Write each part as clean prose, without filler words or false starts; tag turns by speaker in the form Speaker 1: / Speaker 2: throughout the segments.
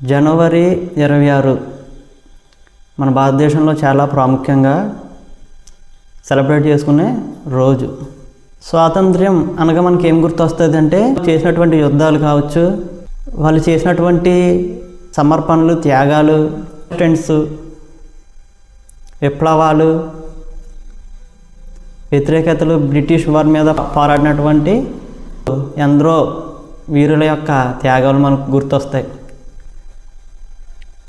Speaker 1: జనవరి 26 మన భారతదేశంలో చాలా ప్రాముఖ్యంగా సెలబ్రేట్ చేసుకునే రోజు. స్వాతంత్ర్యం అనగా మనకి ఏం గుర్తొస్తుంది అంటే చేసినటువంటి యుద్ధాలు కావచ్చు, వాళ్ళు చేసినటువంటి సమర్పణలు, త్యాగాలు, స్టెంట్స్, విప్లవాలు, వ్యతిరేకతలు, బ్రిటిష్ వారి మీద పోరాడినటువంటి ఎందరో వీరుల యొక్క త్యాగాలు మనకు గుర్తొస్తాయి.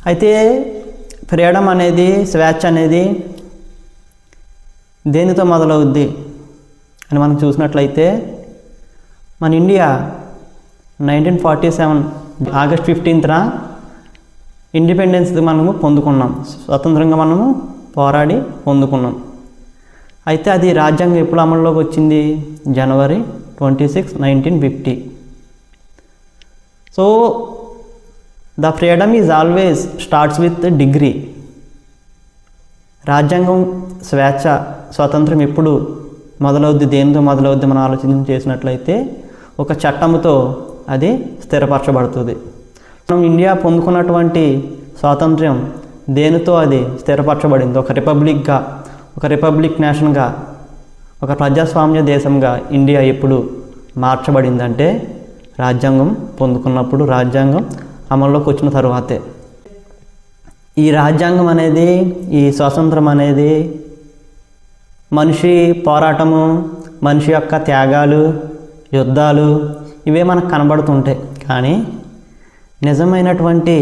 Speaker 1: అయితే ఫ్రీడమ్ అనేది, స్వేచ్ఛ అనేది దేనితో మొదలవుద్ది అని మనం చూసినట్లయితే మన ఇండియా 1947 ఆగస్ట్ 15న ఇండిపెండెన్స్ మనము పొందుకున్నాం. స్వతంత్రంగా మనము పోరాడి పొందుకున్నాం. అయితే అది రాజ్యాంగం ఎప్పుడు అమల్లోకి వచ్చింది? జనవరి 26, 1950. So the freedom is always starts with degree. రాజ్యాంగం, స్వేచ్ఛ, స్వాతంత్రం ఎప్పుడు మొదలవుద్ది, దేనితో మొదలవుద్ది మనం ఆలోచన చేసినట్లయితే ఒక చట్టంతో అది స్థిరపరచబడుతుంది. మనం ఇండియా పొందుకున్నటువంటి స్వాతంత్ర్యం దేనితో అది స్థిరపరచబడింది? ఒక రిపబ్లిక్గా, ఒక రిపబ్లిక్ నేషన్గా, ఒక ప్రజాస్వామ్య దేశంగా ఇండియా ఎప్పుడు మార్చబడిందంటే రాజ్యాంగం పొందుకున్నప్పుడు, రాజ్యాంగం అమల్లోకి వచ్చిన తరువాతే. ఈ రాజ్యాంగం అనేది, ఈ స్వాతంత్రం అనేది మనిషి పోరాటము, మనిషి యొక్క త్యాగాలు, యుద్ధాలు ఇవే మనకు కనబడుతుంటాయి. కానీ నిజమైనటువంటి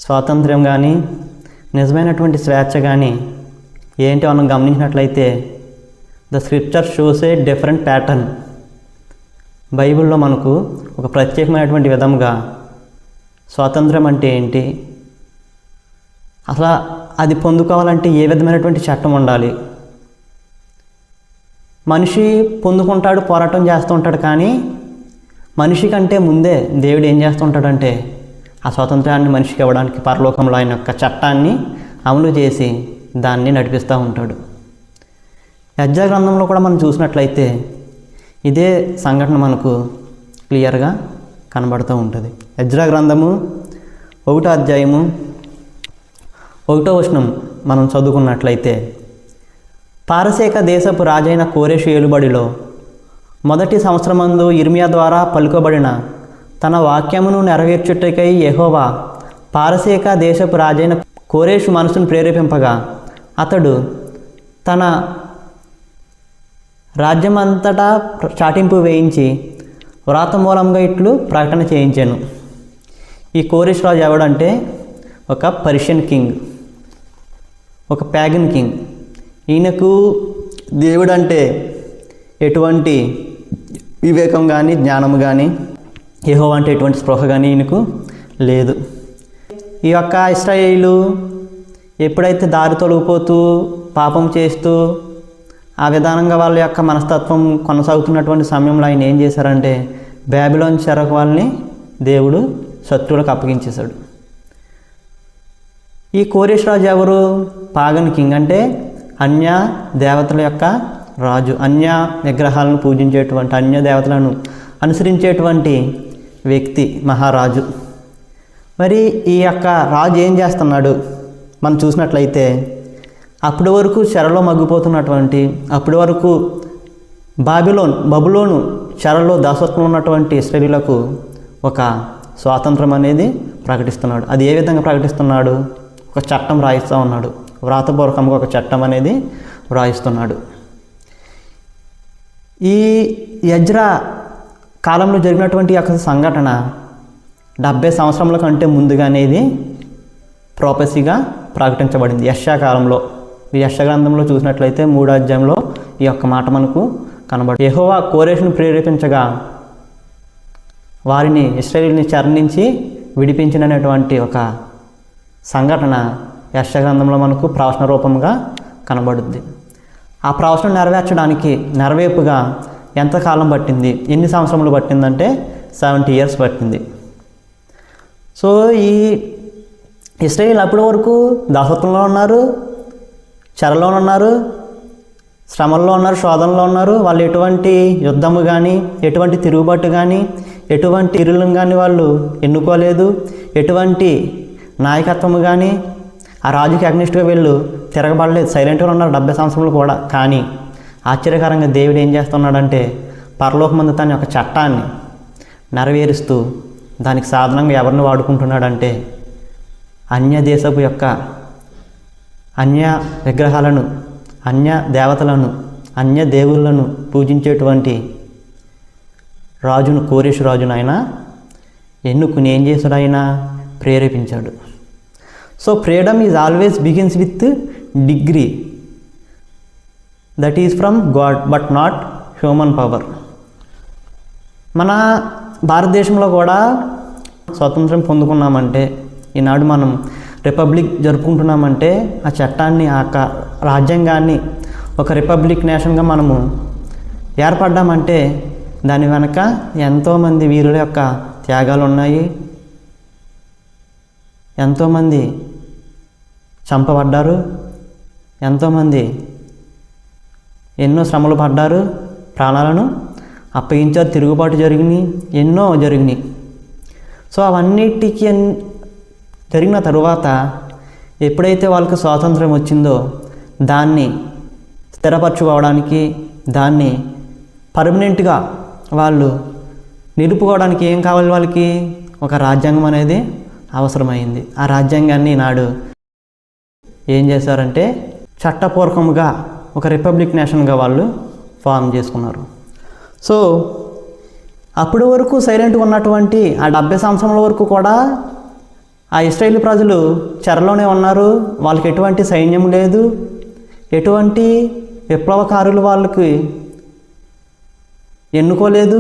Speaker 1: స్వాతంత్ర్యం కానీ, నిజమైనటువంటి స్వేచ్ఛ కానీ ఏంటి మనం గమనించినట్లయితే the scripture shows a different pattern. బైబిల్లో మనకు ఒక ప్రత్యేకమైనటువంటి విధంగా స్వాతంత్రం అంటే ఏంటి, అసలు అది పొందుకోవాలంటే ఏ విధమైనటువంటి చట్టం ఉండాలి, మనిషి పొందుకుంటాడు, పోరాటం చేస్తూ ఉంటాడు. కానీ మనిషి కంటే ముందే దేవుడు ఏం చేస్తూ ఉంటాడంటే ఆ స్వాతంత్రాన్ని మనిషికి ఇవ్వడానికి పరలోకంలో ఆయన యొక్క చట్టాన్ని అమలు చేసి దాన్ని నడిపిస్తూ ఉంటాడు. యెజ్రా గ్రంథంలో కూడా మనం చూసినట్లయితే ఇదే సంఘటన మనకు క్లియర్గా కనబడుతూ ఉంటుంది. యెజ్రా గ్రంథము 1వ అధ్యాయము 1వ వచనం మనం చదువుకున్నట్లయితే, పారసీక దేశపు రాజైన కోరెషు ఏలుబడిలో మొదటి సంవత్సరమందు ఇర్మియా ద్వారా పలుకబడిన తన వాక్యమును నెరవేర్చుటకై యెహోవా పారసీక దేశపు రాజైన కోరెషు మనసును ప్రేరేపింపగా అతడు తన రాజ్యమంతటా చాటింపు వేయించి వ్రాత మూలంగా ఇట్లు ప్రకటన చేయించాను. ఈ కోరెషు రాజు ఎవడంటే ఒక పర్షియన్ కింగ్, ఒక ప్యాగన్ కింగ్. ఈయనకు దేవుడు అంటే ఎటువంటి వివేకం కానీ, జ్ఞానం కానీ, యెహోవా అంటే ఎటువంటి స్పృహ కానీ ఈయనకు లేదు. ఈ యొక్క ఇశ్రాయేలు ఎప్పుడైతే దారి తొలగిపోతూ పాపం చేస్తూ ఆ విధానంగా వాళ్ళ యొక్క మనస్తత్వం కొనసాగుతున్నటువంటి సమయంలో ఆయన ఏం చేశారంటే బబులోను చెరకు వాళ్ళని దేవుడు శత్రువులకు అప్పగించేశాడు. ఈ కోరెషు రాజు ఎవరు? పాగన్ కింగ్, అంటే అన్య దేవతల యొక్క రాజు, అన్య విగ్రహాలను పూజించేటువంటి, అన్య దేవతలను అనుసరించేటువంటి వ్యక్తి, మహారాజు. మరి ఈ యొక్క రాజు ఏం చేస్తున్నాడు మనం చూసినట్లయితే అప్పటి వరకు చెరలో మగ్గిపోతున్నటువంటి, అప్పటి వరకు బబులోను చెరలో దాసత్వం ఉన్నటువంటి ఇశ్రాయేలీయులకు ఒక స్వాతంత్రం అనేది ప్రకటిస్తున్నాడు. అది ఏ విధంగా ప్రకటిస్తున్నాడు? ఒక చట్టం రాయిస్తూ ఉన్నాడు, వ్రాతపూర్వకంగా ఒక చట్టం అనేది వ్రాయిస్తున్నాడు. ఈ యెజ్రా కాలంలో జరిగినటువంటి యొక్క సంఘటన 70 సంవత్సరముల కంటే ముందుగా అనేది ప్రొఫెసీగా ప్రకటించబడింది యెషయా కాలంలో. ఈ యెషయా గ్రంథంలో చూసినట్లయితే 3వ అధ్యాయంలో ఈ యొక్క మాట మనకు కనబడుతుంది. యెహోవా కోరెషును ప్రేరేపించగా వారిని, ఇశ్రాయేలుని చెర నుంచి విడిపించినటువంటి ఒక సంఘటన యెషయా గ్రంథంలో మనకు ప్రవచన రూపంగా కనబడుద్ది. ఆ ప్రవచనం నెరవేర్చడానికి, నెరవేర్పుగా ఎంతకాలం పట్టింది, ఎన్ని సంవత్సరములు పట్టిందంటే 70 years పట్టింది. సో ఈ ఇశ్రాయేలు అప్పటి వరకు దాసత్వంలో ఉన్నారు, చెరలో ఉన్నారు, శ్రమల్లో ఉన్నారు, శోధనలో ఉన్నారు. వాళ్ళు ఎటువంటి యుద్ధము కానీ, ఎటువంటి తిరుగుబాటు కానీ ఎటువంటి ఇరులను కానీ వాళ్ళు ఎన్నుకోలేదు, ఎటువంటి నాయకత్వం కానీ ఆ రాజుకి అగ్నిస్ట్గా వీళ్ళు తిరగబడలేదు, సైలెంట్గా ఉన్నారు 70 సంవత్సరాలు కూడా. కానీ ఆశ్చర్యకరంగా దేవుడు ఏం చేస్తున్నాడంటే పరలోకమందు తన యొక్క చట్టాన్ని నెరవేరుస్తూ దానికి సాధనంగా ఎవరిని వాడుకుంటున్నాడంటే అన్య దేశపు యొక్క అన్య విగ్రహాలను, అన్య దేవతలను, అన్య దేవుళ్ళను పూజించేటువంటి రాజును, కోరేషు రాజును ఆయన ఎన్నుకుని ఏం చేశాడు, ఆయన ప్రేరేపించాడు. So freedom is always begins with degree that is from God but not human power. మన భారతదేశంలో కూడా స్వాతంత్రం పొందుకున్నామంటే, ఈనాడు మనం రిపబ్లిక్ జరుపుకుంటున్నామంటే ఆ చట్టాన్ని, ఆ రాజ్యాంగాన్ని ఒక రిపబ్లిక్ నేషన్గా మనము ఏర్పడ్డామంటే దాని వెనక ఎంతోమంది వీరుల యొక్క త్యాగాలు ఉన్నాయి. ఎంతోమంది చంపబడ్డారు, ఎంతోమంది ఎన్నో శ్రమలు పడ్డారు, ప్రాణాలను అప్పగించారు, తిరుగుబాటు జరిగినాయి, ఎన్నో జరిగినాయి. సో అవన్నిటికీ జరిగిన తరువాత ఎప్పుడైతే వాళ్ళకి స్వాతంత్రం వచ్చిందో దాన్ని స్థిరపరచుకోవడానికి, దాన్ని పర్మనెంట్గా వాళ్ళు నిలుపుకోవడానికి ఏం కావాలి, వాళ్ళకి ఒక రాజ్యాంగం అనేది అవసరమైంది. ఆ రాజ్యాంగాన్ని నాడు ఏం చేశారంటే చట్టపూర్వకంగా ఒక రిపబ్లిక్ నేషన్గా వాళ్ళు ఫామ్ చేసుకున్నారు. సో అప్పటి వరకు సైలెంట్గా ఉన్నటువంటి ఆ 70 సంవత్సరాల వరకు కూడా ఆ ఇశ్రాయేలు ప్రజలు చెరలోనే ఉన్నారు. వాళ్ళకి ఎటువంటి సైన్యం లేదు, ఎటువంటి విప్లవకారులు వాళ్ళకి ఎన్నుకోలేదు,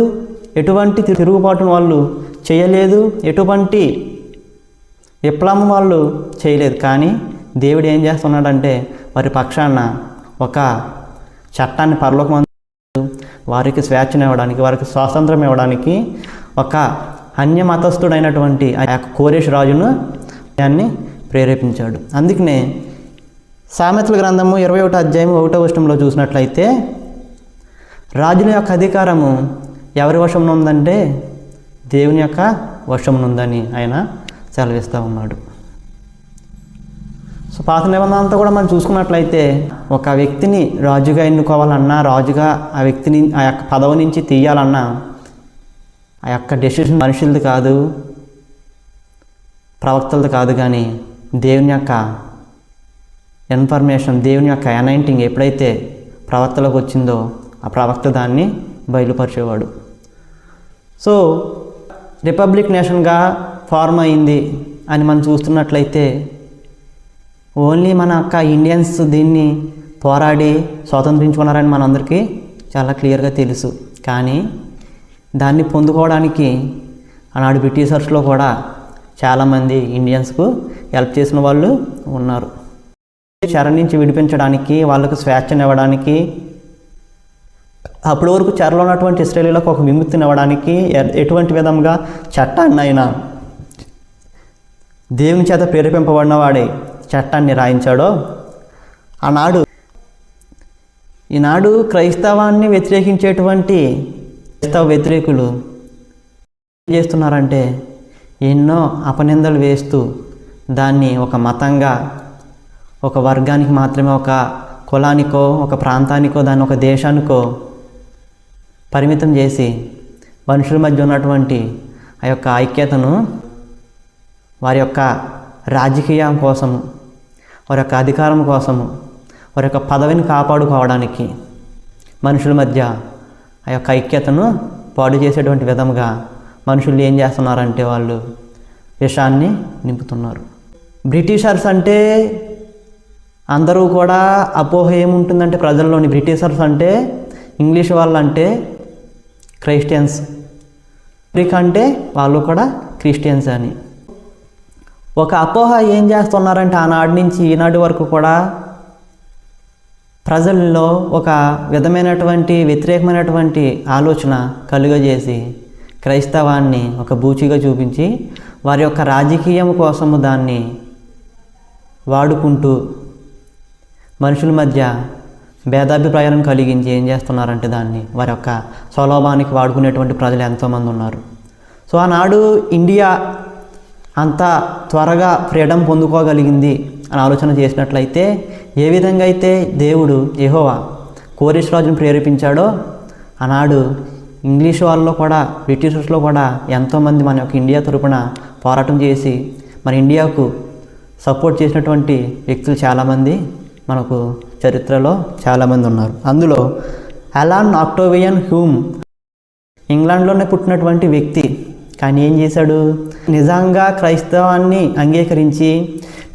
Speaker 1: ఎటువంటి తిరుగుబాటును వాళ్ళు చేయలేదు, ఎటువంటి విప్లవం వాళ్ళు చేయలేదు. కానీ దేవుడు ఏం చేస్తున్నాడంటే వారి పక్షాన ఒక చట్టాన్ని పరలోకమందు వారికి స్వేచ్ఛను ఇవ్వడానికి, వారికి స్వాతంత్రం ఇవ్వడానికి ఒక అన్య మతస్థుడైనటువంటి ఆ యొక్క కోరేషు రాజును దాన్ని ప్రేరేపించాడు. అందుకనే సామెతల గ్రంథము 21వ అధ్యాయం 1వ వచనంలో చూసినట్లయితే రాజుల యొక్క అధికారము ఎవరి వశంలో ఉందంటే దేవుని యొక్క వశంలో ఉందని ఆయన సెలవిస్తూ ఉన్నాడు. సో పాత నిబంధన అంతా కూడా మనం చూసుకున్నట్లయితే ఒక వ్యక్తిని రాజుగా ఎన్నుకోవాలన్నా, రాజుగా ఆ వ్యక్తిని ఆ యొక్క పదవి నుంచి తీయాలన్నా ఆ యొక్క డెసిషన్ మనుషులది కాదు, ప్రవక్తలది కాదు, కానీ దేవుని యొక్క ఇన్ఫర్మేషన్, దేవుని యొక్క అనాయింటింగ్ ఎప్పుడైతే ప్రవక్తలకు వచ్చిందో ఆ ప్రవక్త దాన్ని బయలుపరిచేవాడు. సో రిపబ్లిక్ నేషన్గా ఫార్మ్ అయింది అని మనం చూస్తున్నట్లయితే ఓన్లీ మన యొక్క ఇండియన్స్ దీన్ని పోరాడి స్వాతంత్రించుకున్నారని మనందరికీ చాలా క్లియర్గా తెలుసు. కానీ దాన్ని పొందుకోవడానికి ఆనాడు బ్రిటిషర్స్లో కూడా చాలామంది ఇండియన్స్కు హెల్ప్ చేసిన వాళ్ళు ఉన్నారు. చెర నుంచి విడిపించడానికి, వాళ్ళకు స్వేచ్ఛను ఇవ్వడానికి, అప్పటి వరకు చెరలో ఉన్నటువంటి ఇశ్రాయేలీయులకు ఒక విముక్తిని ఇవ్వడానికి ఎటువంటి విధంగా చట్టాన్ని అయినా దేవుని చేత ప్రేరేపింపబడిన వాడే చట్టాన్ని రాయించాడో ఈనాడు క్రైస్తవాన్ని వ్యతిరేకించేటువంటి క్రైస్తవ వ్యతిరేకులు ఏం చేస్తున్నారంటే ఎన్నో అపనిందలు వేస్తూ దాన్ని ఒక మతంగా, ఒక వర్గానికి మాత్రమే, ఒక కులానికో, ఒక ప్రాంతానికో, దాన్ని ఒక దేశానికో పరిమితం చేసి మనుషుల మధ్య ఉన్నటువంటి ఆ యొక్క ఐక్యతను వారి యొక్క రాజకీయం కోసము, వారి యొక్క అధికారం కోసము, వారి యొక్క పదవిని కాపాడుకోవడానికి మనుషుల మధ్య ఆ యొక్క ఐక్యతను పాడు చేసేటువంటి విధంగా మనుషులు ఏం చేస్తున్నారంటే వాళ్ళు విషాన్ని నింపుతున్నారు. బ్రిటిషర్స్ అంటే అందరూ కూడా అపోహ ఏముంటుందంటే ప్రజల్లోని, బ్రిటిషర్స్ అంటే ఇంగ్లీష్ వాళ్ళు అంటే క్రైస్టియన్స్, అమెరికా అంటే వాళ్ళు కూడా క్రిస్టియన్స్ అని ఒక అపోహ ఏం చేస్తున్నారంటే ఆనాటి నుంచి ఈనాటి వరకు కూడా ప్రజల్లో ఒక విధమైనటువంటి వ్యతిరేకమైనటువంటి ఆలోచన కలుగజేసి క్రైస్తవాన్ని ఒక బూచిగా చూపించి వారి యొక్క రాజకీయం కోసము దాన్ని వాడుకుంటూ మనుషుల మధ్య భేదాభిప్రాయాలను కలిగించి ఏం చేస్తున్నారంటే దాన్ని వారి యొక్క స్వలాభానికి వాడుకునేటువంటి ప్రజలు ఎంతోమంది ఉన్నారు. సో ఆనాడు ఇండియా అంత త్వరగా ఫ్రీడమ్ పొందుకోగలిగింది అని ఆలోచన చేసినట్లయితే, ఏ విధంగా అయితే దేవుడు యెహోవా కోరెష్ రాజును ప్రేరేపించాడో, ఆనాడు ఇంగ్లీష్ వాళ్ళలో కూడా, బ్రిటిషర్స్లో కూడా ఎంతోమంది మన యొక్క ఇండియా తరపున పోరాటం చేసి మన ఇండియాకు సపోర్ట్ చేసినటువంటి వ్యక్తులు చాలామంది మనకు చరిత్రలో చాలామంది ఉన్నారు. అందులో అలాన్ ఆక్టోవియన్ హ్యూమ్ ఇంగ్లాండ్లోనే పుట్టినటువంటి వ్యక్తి. కానీ ఏం చేశాడు? నిజంగా క్రైస్తవాన్ని అంగీకరించి,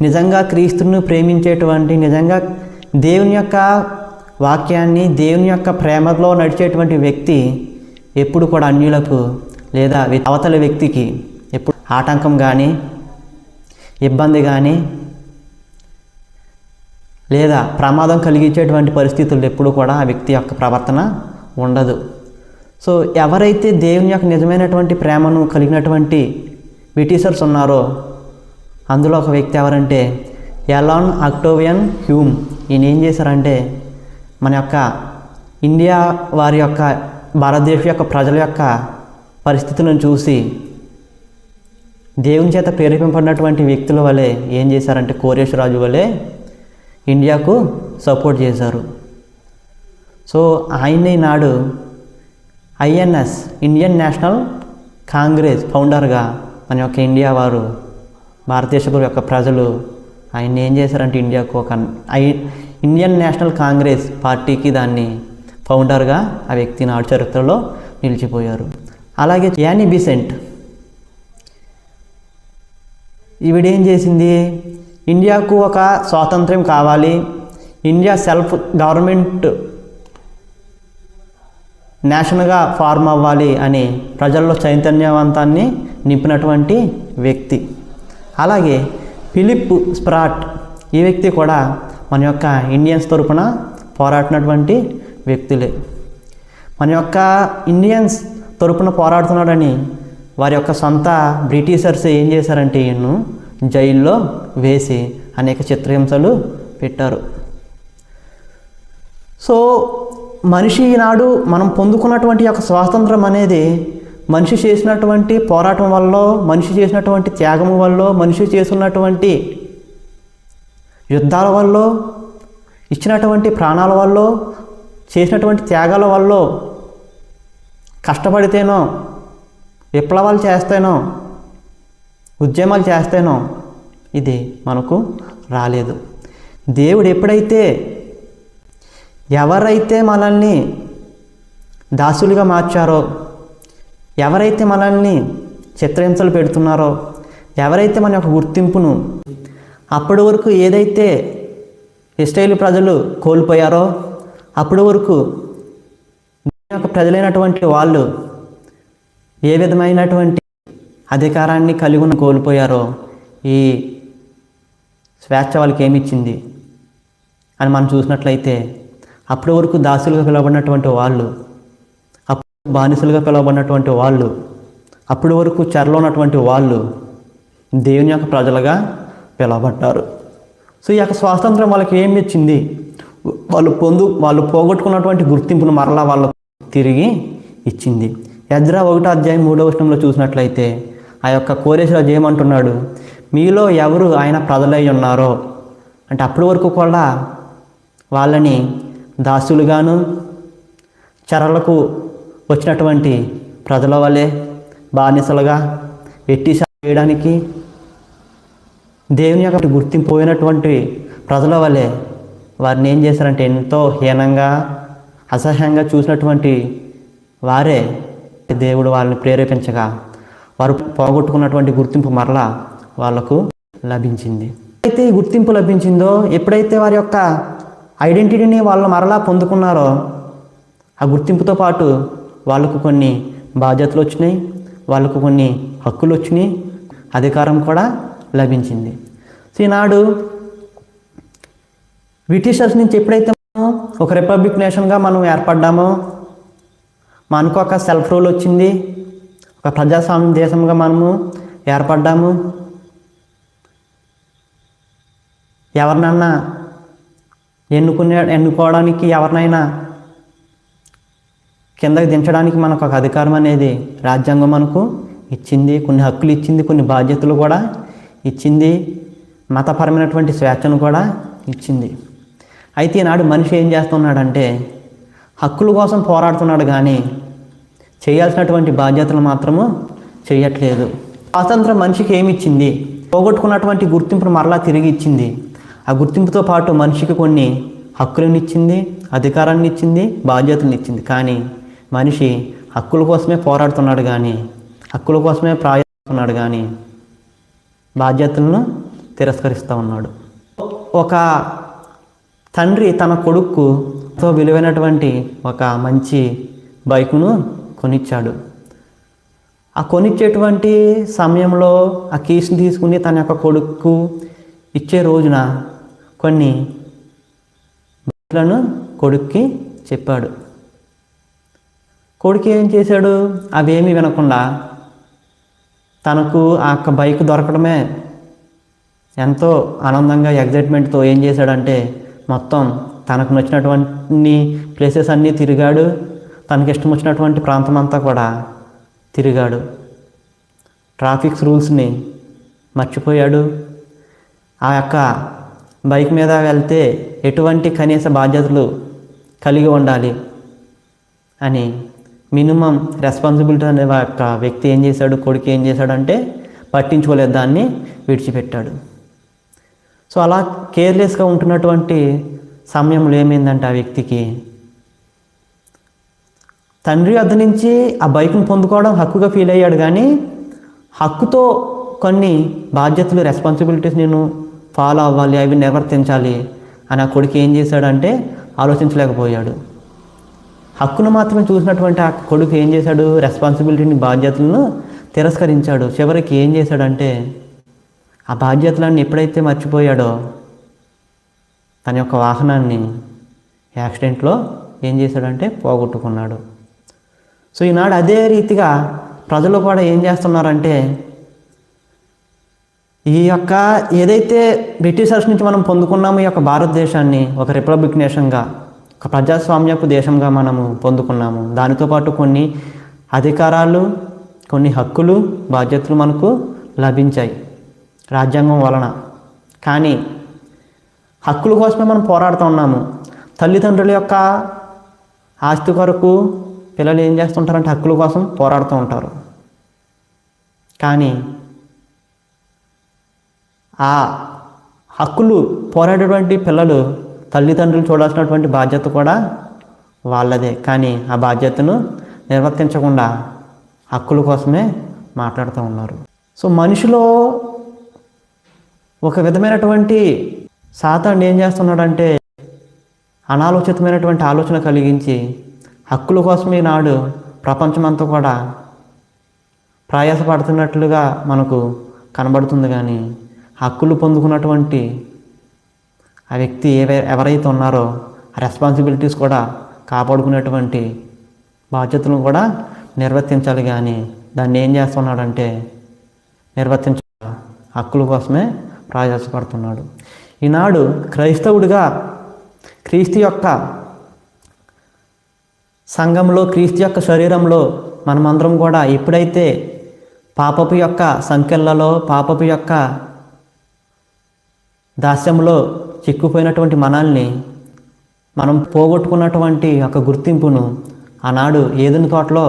Speaker 1: నిజంగా క్రీస్తును ప్రేమించేటువంటి, నిజంగా దేవుని యొక్క వాక్యాన్ని, దేవుని యొక్క ప్రేమలో నడిచేటువంటి వ్యక్తి ఎప్పుడు కూడా అన్యులకు లేదా అవతల వ్యక్తికి ఎప్పుడు ఆటంకం కానీ, ఇబ్బంది కానీ, లేదా ప్రమాదం కలిగించేటువంటి పరిస్థితులు ఎప్పుడు కూడా ఆ వ్యక్తి యొక్క ప్రవర్తన ఉండదు. సో ఎవరైతే దేవుని యొక్క నిజమైనటువంటి ప్రేమను కలిగినటువంటి బ్రిటిషర్స్ ఉన్నారో, అందులో ఒక వ్యక్తి ఎవరంటే అలాన్ ఆక్టోవియన్ హ్యూమ్. ఈయన ఏం చేశారంటే, మన యొక్క ఇండియా వారి యొక్క భారతదేశం యొక్క ప్రజల యొక్క పరిస్థితులను చూసి దేవుని చేత ప్రేరేపింపబడినటువంటి వ్యక్తుల వలె ఏం చేశారంటే, కోరెష్ రాజు వలె ఇండియాకు సపోర్ట్ చేశారు. సో ఆయన్ని నాడు ఐఎన్ఎస్ ఇండియన్ నేషనల్ కాంగ్రెస్ ఫౌండర్గా మన యొక్క ఇండియా వారు, భారతదేశం యొక్క ప్రజలు ఆయన ఏం చేశారంటే, ఇండియాకు ఒక ఇండియన్ నేషనల్ కాంగ్రెస్ పార్టీకి దాన్ని ఫౌండర్గా ఆ వ్యక్తి నాడు చరిత్రలో నిలిచిపోయారు. అలాగే యానీ బీసెంట్ ఈవిడేం చేసింది? ఇండియాకు ఒక స్వాతంత్ర్యం కావాలి, ఇండియా సెల్ఫ్ గవర్నమెంట్ నేషనల్గా ఫార్మ్ అవ్వాలి అని ప్రజల్లో చైతన్యవంతాన్ని నింపినటువంటి వ్యక్తి. అలాగే ఫిలిప్ స్ప్రాట్, ఈ వ్యక్తి కూడా మన యొక్క ఇండియన్స్ తరపున పోరాడినటువంటి వ్యక్తులే. మన యొక్క ఇండియన్స్ తరపున పోరాడుతున్నాడని వారి యొక్క సొంత బ్రిటిషర్స్ ఏం చేశారంటే, ఈయన్ను జైల్లో వేసి అనేక చిత్రహింసలు పెట్టారు. సో మనిషి ఈనాడు మనం పొందుకున్నటువంటి యొక్క స్వాతంత్రం అనేది మనిషి చేసినటువంటి పోరాటం వల్ల, మనిషి చేసినటువంటి త్యాగం వల్ల, మనిషి చేసినటువంటి యుద్ధాల వల్ల, ఇచ్చినటువంటి ప్రాణాల వల్ల, చేసినటువంటి త్యాగాల వల్ల, కష్టపడితేనో, విప్లవాలు చేస్తేనో, ఉద్యమాలు చేస్తేనో ఇది మనకు రాలేదు. దేవుడు ఎప్పుడైతే ఎవరైతే మనల్ని దాసులుగా మార్చారో, ఎవరైతే మనల్ని చిత్రహింసలు పెడుతున్నారో, ఎవరైతే మన యొక్క గుర్తింపును అప్పటి వరకు ఏదైతే ఇశ్రాయేలు ప్రజలు కోల్పోయారో, అప్పటి వరకు యొక్క ప్రజలైనటువంటి వాళ్ళు ఏ విధమైనటువంటి అధికారాన్ని కలిగి ఉన్న కోల్పోయారో, ఈ స్వేచ్ఛ వాళ్ళకి ఏమిచ్చింది అని మనం చూసినట్లయితే, అప్పటి వరకు దాసులుగా పిలువబడినటువంటి వాళ్ళు, అప్పుడు బానిసలుగా పిలువబడినటువంటి వాళ్ళు, అప్పటి వరకు చెరలో ఉన్నటువంటి వాళ్ళు దేవుని యొక్క ప్రజలుగా పిలువబడ్డారు. సో ఈ యొక్క స్వాతంత్రం వాళ్ళకి ఏమి ఇచ్చింది? వాళ్ళు పోగొట్టుకున్నటువంటి గుర్తింపును మరలా వాళ్ళకు తిరిగి ఇచ్చింది. ఎజ్రా 1:3 చూసినట్లయితే ఆ యొక్క కోరెష్ రాజు ఏమంటున్నాడు? మీలో ఎవరు ఆయన ప్రజలై ఉన్నారో అంటే, అప్పటి వరకు కూడా వాళ్ళని దాసులుగాను, చెరలకు వచ్చినటువంటి ప్రజల వలె బానిసలుగా వెట్టి చేయడానికి, దేవుని యొక్క గుర్తింపు పోయినటువంటి ప్రజల వలె వారిని ఏం చేశారంటే, ఎంతో హీనంగా, అసహ్యంగా చూసినటువంటి వారే దేవుడు వాళ్ళని ప్రేరేపించగా వారు పోగొట్టుకున్నటువంటి గుర్తింపు మరలా వాళ్లకు లభించింది. అయితే ఈ గుర్తింపు లభించిందో, ఎప్పుడైతే వారి యొక్క ఐడెంటిటీని వాళ్ళు మరలా పొందుకున్నారో, ఆ గుర్తింపుతో పాటు వాళ్ళకు కొన్ని బాధ్యతలు వచ్చినాయి, వాళ్ళకు కొన్ని హక్కులు వచ్చినాయి, అధికారం కూడా లభించింది. సో ఈనాడు బ్రిటిషర్స్ నుంచి ఎప్పుడైతే మనం ఒక రిపబ్లిక్ నేషన్గా మనం ఏర్పడ్డామో, మనకు ఒక సెల్ఫ్ రూల్ వచ్చింది, ఒక ప్రజాస్వామ్య దేశంగా మనము ఏర్పడ్డాము. ఎవరినన్నా ఎన్నుకోవడానికి, ఎవరినైనా కిందకి దించడానికి మనకు ఒక అధికారం అనేది రాజ్యాంగం మనకు ఇచ్చింది, కొన్ని హక్కులు ఇచ్చింది, కొన్ని బాధ్యతలు కూడా ఇచ్చింది, మతపరమైనటువంటి స్వేచ్ఛను కూడా ఇచ్చింది. అయితే ఈనాడు మనిషి ఏం చేస్తున్నాడంటే హక్కుల కోసం పోరాడుతున్నాడు కానీ చేయాల్సినటువంటి బాధ్యతలు మాత్రము చేయట్లేదు. స్వాతంత్రం మనిషికి ఏమి ఇచ్చింది? పోగొట్టుకున్నటువంటి గుర్తింపును మరలా తిరిగి ఇచ్చింది. ఆ గుర్తింపుతో పాటు మనిషికి కొన్ని హక్కులను ఇచ్చింది, అధికారాన్ని ఇచ్చింది, బాధ్యతలను ఇచ్చింది. కానీ మనిషి హక్కుల కోసమే పోరాడుతున్నాడు కానీ, హక్కుల కోసమే ప్రయాణిస్తున్నాడు కానీ బాధ్యతలను తిరస్కరిస్తూ ఉన్నాడు. ఒక తండ్రి తన కొడుకు ఎంతో విలువైనటువంటి ఒక మంచి బైకును కొనిచ్చాడు. ఆ కొనిచ్చేటువంటి సమయంలో ఆ కీస్ని తీసుకుని తన యొక్క కొడుకు ఇచ్చే రోజున కొన్ని బైక్లను కొడుక్కి చెప్పాడు. కొడుకు ఏం చేశాడు? అవేమీ వినకుండా తనకు ఆ యొక్క బైక్ దొరకడమే ఎంతో ఆనందంగా ఎగ్జైట్మెంట్తో ఏం చేశాడంటే మొత్తం తనకు నచ్చినటువంటి ప్లేసెస్ అన్నీ తిరిగాడు. తనకి ఇష్టం వచ్చినటువంటి ప్రాంతం అంతా కూడా తిరిగాడు. ట్రాఫిక్ రూల్స్ని మర్చిపోయాడు. ఆ యొక్క బైక్ మీద వెళ్తే ఎటువంటి కనీస బాధ్యతలు కలిగి ఉండాలి అని మినిమం రెస్పాన్సిబిలిటీ అనే యొక్క వ్యక్తి ఏం చేశాడు, కొడుకు ఏం చేశాడంటే పట్టించుకోలేదు, దాన్ని విడిచిపెట్టాడు. సో అలా కేర్లెస్గా ఉంటున్నటువంటి సమయంలో ఏమైందంటే ఆ వ్యక్తికి తండ్రి వద్ద నుంచి ఆ బైక్ను పొందుకోవడం హక్కుగా ఫీల్ అయ్యాడు కానీ హక్కుతో కొన్ని బాధ్యతలు, రెస్పాన్సిబిలిటీస్ నేను ఫాలో అవ్వాలి, అవి నిర్వర్తించాలి అని ఆ కొడుకు ఏం చేశాడంటే ఆలోచించలేకపోయాడు. హక్కును మాత్రమే చూసినటువంటి ఆ కొడుకు ఏం చేశాడు? రెస్పాన్సిబిలిటీని, బాధ్యతలను తిరస్కరించాడు. చివరికి ఏం చేశాడంటే ఆ బాధ్యతలన్నీ ఎప్పుడైతే మర్చిపోయాడో తన యొక్క వాహనాన్ని యాక్సిడెంట్లో ఏం చేశాడంటే పోగొట్టుకున్నాడు. సో ఈనాడు అదే రీతిగా ప్రజలు కూడా ఏం చేస్తున్నారంటే ఈ యొక్క ఏదైతే బ్రిటిషర్స్ నుంచి మనం పొందుకున్నామో ఈ యొక్క భారతదేశాన్ని ఒక రిపబ్లిక్ నేషన్గా, ఒక ప్రజాస్వామ్యపు దేశంగా మనము పొందుకున్నాము. దానితో పాటు కొన్ని అధికారాలు, కొన్ని హక్కులు, బాధ్యతలు మనకు లభించాయి రాజ్యాంగం వలన. కానీ హక్కుల కోసమే మనం పోరాడుతూ ఉన్నాము. తల్లిదండ్రుల యొక్క ఆస్తి కొరకు పిల్లలు ఏం చేస్తుంటారంటే హక్కుల కోసం పోరాడుతూ ఉంటారు. కానీ ఆ హక్కులు పోరాడేటువంటి పిల్లలు తల్లిదండ్రులు చూడాల్సినటువంటి బాధ్యత కూడా వాళ్ళదే. కానీ ఆ బాధ్యతను నిర్వర్తించకుండా హక్కుల కోసమే మాట్లాడుతూ ఉన్నారు. సో మనిషిలో ఒక విధమైనటువంటి సాతాను ఏం చేస్తున్నాడంటే అనాలోచితమైనటువంటి ఆలోచన కలిగించి హక్కుల కోసమే నాడు ప్రపంచమంతా కూడా ప్రయాసపడుతున్నట్లుగా మనకు కనబడుతుంది. కానీ హక్కులు పొందుకున్నటువంటి ఆ వ్యక్తి ఎవరైతే ఉన్నారో ఆ రెస్పాన్సిబిలిటీస్ కూడా కాపాడుకునేటువంటి బాధ్యతలను కూడా నిర్వర్తించాలి. కానీ దాన్ని ఏం చేస్తున్నాడంటే హక్కుల కోసమే ప్రయాసపడుతున్నాడు. ఈనాడు క్రైస్తవుడిగా క్రీస్తు యొక్క సంఘంలో, క్రీస్తు యొక్క శరీరంలో మనమందరం కూడా ఎప్పుడైతే పాపపు యొక్క సంఖ్యలలో, పాపపు యొక్క దాస్యంలో చిక్కుపోయినటువంటి మనల్ని మనం పోగొట్టుకున్నటువంటి ఒక గుర్తింపును, ఆనాడు ఏదెను తోటలో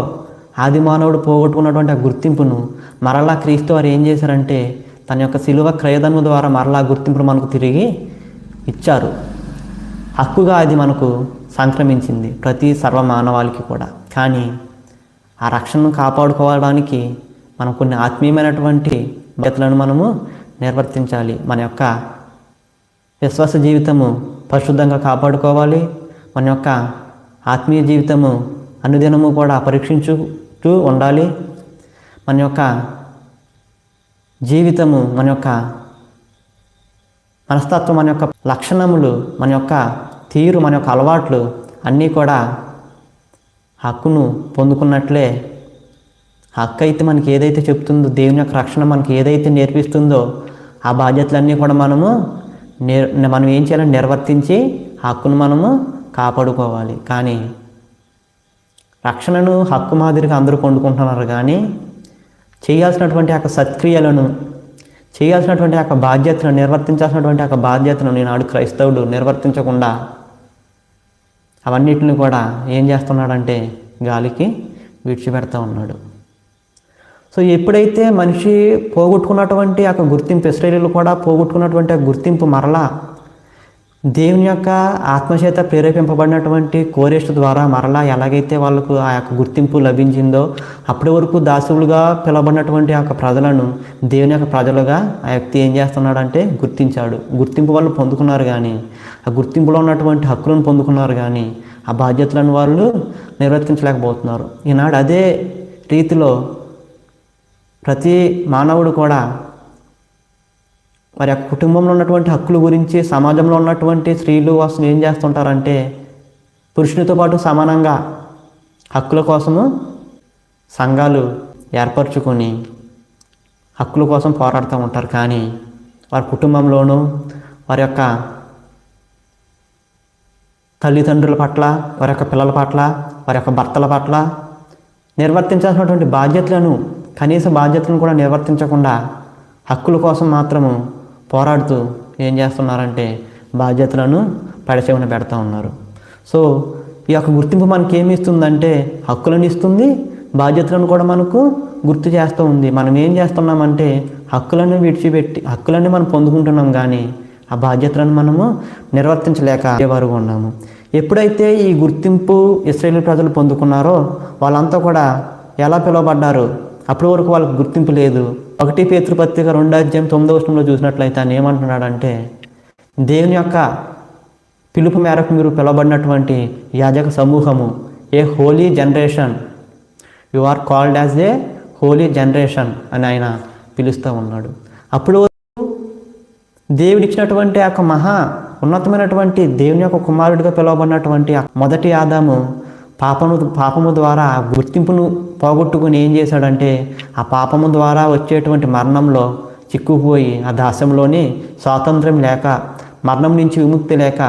Speaker 1: ఆది మానవుడు పోగొట్టుకున్నటువంటి ఆ గుర్తింపును మరలా క్రీస్తు వారు ఏం చేశారంటే తన యొక్క శిలువ క్రయధనము ద్వారా మరలా గుర్తింపును మనకు తిరిగి ఇచ్చారు. హక్కుగా అది మనకు సంక్రమించింది ప్రతి సర్వమానవాళికి కూడా. కానీ ఆ రక్షణను కాపాడుకోవడానికి మనం కొన్ని ఆత్మీయమైనటువంటి బాధ్యతలను మనము నిర్వర్తించాలి. మన యొక్క విశ్వాస జీవితము పరిశుద్ధంగా కాపాడుకోవాలి. మన యొక్క ఆత్మీయ జీవితము అనుదినము కూడా పరీక్షించుతూ ఉండాలి. మన యొక్క జీవితము, మన యొక్క మనస్తత్వం, మన యొక్క లక్షణములు, మన యొక్క తీరు, మన యొక్క అలవాట్లు అన్నీ కూడా హక్కును పొందుకున్నట్లే హక్కు అయితే మనకి ఏదైతే చెప్తుందో, దేవుని యొక్క రక్షణ మనకి ఏదైతే నేర్పిస్తుందో ఆ బాధ్యతలన్నీ కూడా మనం ఏం చేయాలని నిర్వర్తించి హక్కును మనము కాపాడుకోవాలి. కానీ రక్షణను హక్కు మాదిరిగా అందరూ పొందుకుంటున్నారు. కానీ చేయాల్సినటువంటి ఆ సత్క్రియలను, చేయాల్సినటువంటి ఆ బాధ్యతలను, నిర్వర్తించాల్సినటువంటి ఆ బాధ్యతలను ఈనాడు క్రైస్తవుడు నిర్వర్తించకుండా అవన్నిటిని కూడా ఏం చేస్తున్నాడంటే గాలికి విడిచిపెడతా ఉన్నాడు. సో ఎప్పుడైతే మనిషి పోగొట్టుకున్నటువంటి ఆ గుర్తింపు, ఇశ్రాయేలీయులు కూడా పోగొట్టుకున్నటువంటి ఆ గుర్తింపు మరలా దేవుని యొక్క ఆత్మచేత ప్రేరేపింపబడినటువంటి కోరేష్ ద్వారా మరలా ఎలాగైతే వాళ్ళకు ఆ యొక్క గుర్తింపు లభించిందో, అప్పటి వరకు దాసులుగా పిలవబడినటువంటి ఆ యొక్క ప్రజలను దేవుని యొక్క ప్రజలుగా ఆ వ్యక్తి ఏం చేస్తున్నాడంటే గుర్తించాడు. గుర్తింపు వాళ్ళు పొందుకున్నారు, కానీ ఆ గుర్తింపులో ఉన్నటువంటి హక్కులను పొందుకున్నారు, కానీ ఆ బాధ్యతలను వాళ్ళు నిర్వర్తించలేకపోతున్నారు. ఈనాడు అదే రీతిలో ప్రతి మానవుడు కూడా వారి యొక్క కుటుంబంలో ఉన్నటువంటి హక్కుల గురించి, సమాజంలో ఉన్నటువంటి స్త్రీలు అసలు ఏం చేస్తుంటారంటే పురుషునితో పాటు సమానంగా హక్కుల కోసము సంఘాలు ఏర్పరచుకొని హక్కుల కోసం పోరాడుతూ ఉంటారు. కానీ వారి కుటుంబంలోనూ వారి యొక్క తల్లిదండ్రుల పట్ల, వారి యొక్క పిల్లల పట్ల, వారి యొక్క భర్తల పట్ల నిర్వర్తించాల్సినటువంటి బాధ్యతలను, కనీస బాధ్యతలను కూడా నిర్వర్తించకుండా హక్కుల కోసం మాత్రము పోరాడుతూ ఏం చేస్తున్నారంటే బాధ్యతలను పడచేవన పెడతా ఉన్నారు. సో ఈ యొక్క గుర్తింపు మనకి ఏమి ఇస్తుందంటే హక్కులను ఇస్తుంది, బాధ్యతలను కూడా మనకు గుర్తు చేస్తూ ఉంది. మనం ఏం చేస్తున్నామంటే హక్కులను విడిచిపెట్టి హక్కులన్నీ మనం పొందుకుంటున్నాం, కానీ ఆ బాధ్యతలను మనము నిర్వర్తించలేక వారుగా ఉన్నాము. ఎప్పుడైతే ఈ గుర్తింపు ఇశ్రాయేలు ప్రజలు పొందుకున్నారో వాళ్ళంతా కూడా ఎలా పిలువబడ్డారు? అప్పటి వరకు వాళ్ళకి గుర్తింపు లేదు. 1 పేతురు పత్రిక 2:9 చూసినట్లయితే ఆయన ఏమంటున్నాడంటే, దేవుని యొక్క పిలుపు మేరకు మీరు పిలువబడినటువంటి యాజక సమూహము, a holy generation, you are called as a holy generation అని ఆయన పిలుస్తూ ఉన్నాడు. అప్పుడు దేవుడిచ్చినటువంటి ఆ మహా ఉన్నతమైనటువంటి దేవుని యొక్క కుమారుడిగా పిలువబడినటువంటి మొదటి ఆదాము పాపము ద్వారా గుర్తింపును పోగొట్టుకుని ఏం చేశాడంటే ఆ పాపము ద్వారా వచ్చేటువంటి మరణంలో చిక్కుపోయి ఆ దాస్యంలోని స్వాతంత్రం లేక, మరణం నుంచి విముక్తి లేక